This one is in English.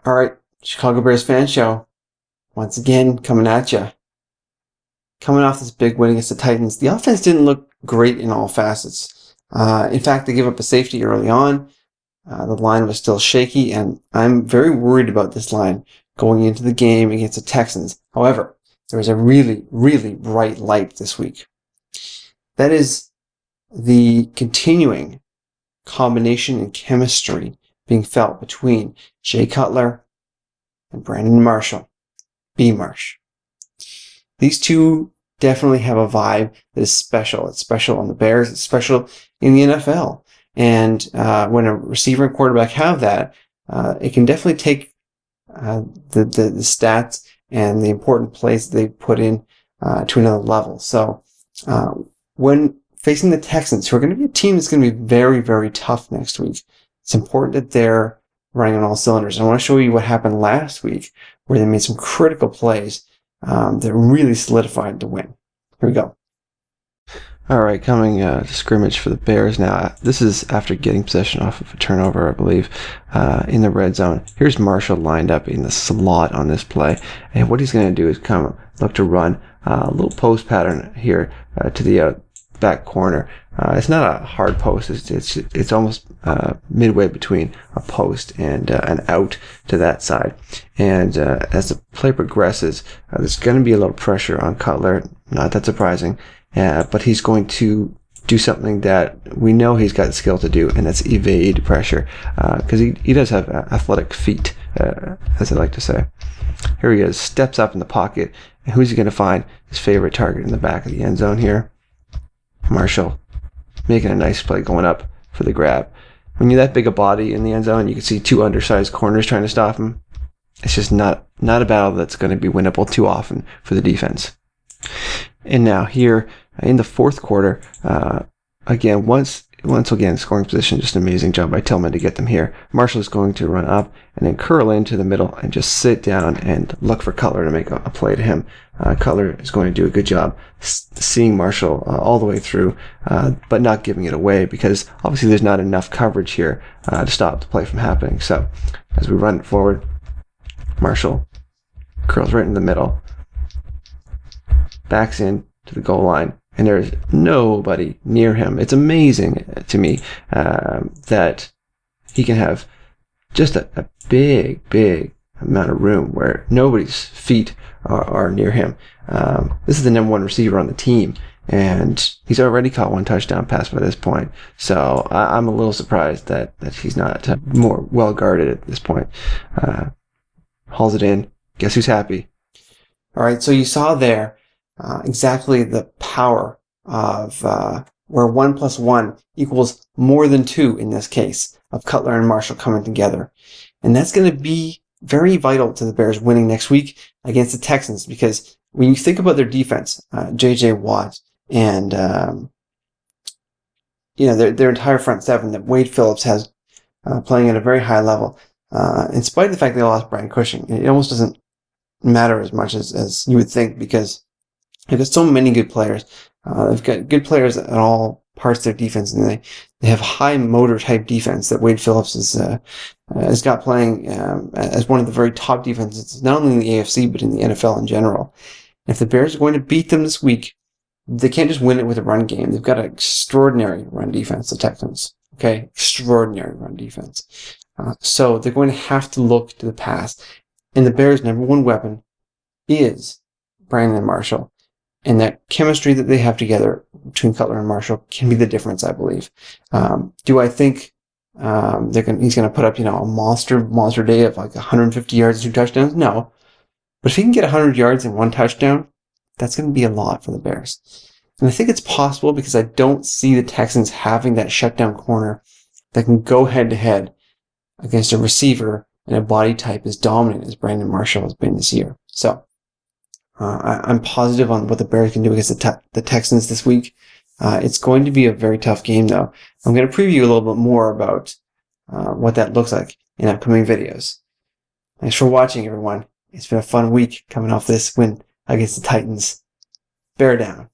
All right, Chicago Bears fan show. Once again, coming at you. Coming off this big win against the Titans, the offense didn't look great in all facets. In fact, they gave up a safety early on. The line was still shaky, and I'm very worried about this line going into the game against the Texans. However, there was a really, really bright light this week. That is the continuing combination and chemistry being felt between Jay Cutler and Brandon Marshall, B-Marsh. These two definitely have a vibe that is special. It's special on the Bears. It's special in the NFL. And when a receiver and quarterback have that, it can definitely take the stats and the important plays they put in to another level. So when facing the Texans, who are going to be a team that's going to be very, very tough next week, it's important that they're running on all cylinders. And I want to show you what happened last week where they made some critical plays that really solidified the win. Here we go. All right, coming to scrimmage for the Bears now. This is after getting possession off of a turnover, I believe, in the red zone. Here's Marshall lined up in the slot on this play. And what he's going to do is look to run a little post pattern here to the back corner. It's not a hard post. It's almost midway between a post and an out to that side. And as the play progresses, there's going to be a little pressure on Cutler. Not that surprising. But he's going to do something that we know he's got the skill to do, and that's evade pressure, because he does have athletic feet, as I like to say. Here he is, steps up in the pocket, and who's he going to find? His favorite target in the back of the end zone here. Marshall, making a nice play going up for the grab. When you're that big a body in the end zone, you can see two undersized corners trying to stop him. It's just not a battle that's going to be winnable too often for the defense. And now here in the fourth quarter, again, once again, scoring position, just an amazing job by Tillman to get them here. Marshall is going to run up and then curl into the middle and just sit down and look for Cutler to make a play to him. Cutler is going to do a good job seeing Marshall all the way through, but not giving it away because obviously there's not enough coverage here to stop the play from happening. So as we run it forward, Marshall curls right in the middle, backs in to the goal line, and there's nobody near him. It's amazing to me that he can have just a big amount of room where nobody's feet are near him. This is the number one receiver on the team, and he's already caught one touchdown pass by this point. So I'm a little surprised that he's not more well guarded at this point. Hauls it in. Guess who's happy? All right, so you saw there exactly the power of where 1 + 1 equals more than 2 in this case of Cutler and Marshall coming together. And that's going to be very vital to the Bears winning next week against the Texans, because when you think about their defense, J.J. Watt and their entire front seven that Wade Phillips has playing at a very high level, in spite of the fact they lost Brian Cushing, it almost doesn't matter as much as you would think, because they've got so many good players. They've got good players at all parts of their defense, and they have high motor type defense that Wade Phillips has got playing as one of the very top defenses, not only in the AFC but in the NFL in general. And if the Bears are going to beat them this week, they can't just win it with a run game. They've got an extraordinary run defense, the Texans. Okay, extraordinary run defense. So they're going to have to look to the pass, and the Bears' number one weapon is Brandon Marshall. And that chemistry that they have together between Cutler and Marshall can be the difference, I believe. Do I think he's going to put up, a monster day of like 150 yards and 2 touchdowns? No. But if he can get 100 yards and 1 touchdown, that's going to be a lot for the Bears. And I think it's possible because I don't see the Texans having that shutdown corner that can go head-to-head against a receiver and a body type as dominant as Brandon Marshall has been this year. So I'm positive on what the Bears can do against the Texans this week. It's going to be a very tough game, though. I'm going to preview a little bit more about what that looks like in upcoming videos. Thanks for watching, everyone. It's been a fun week coming off this win against the Titans. Bear down.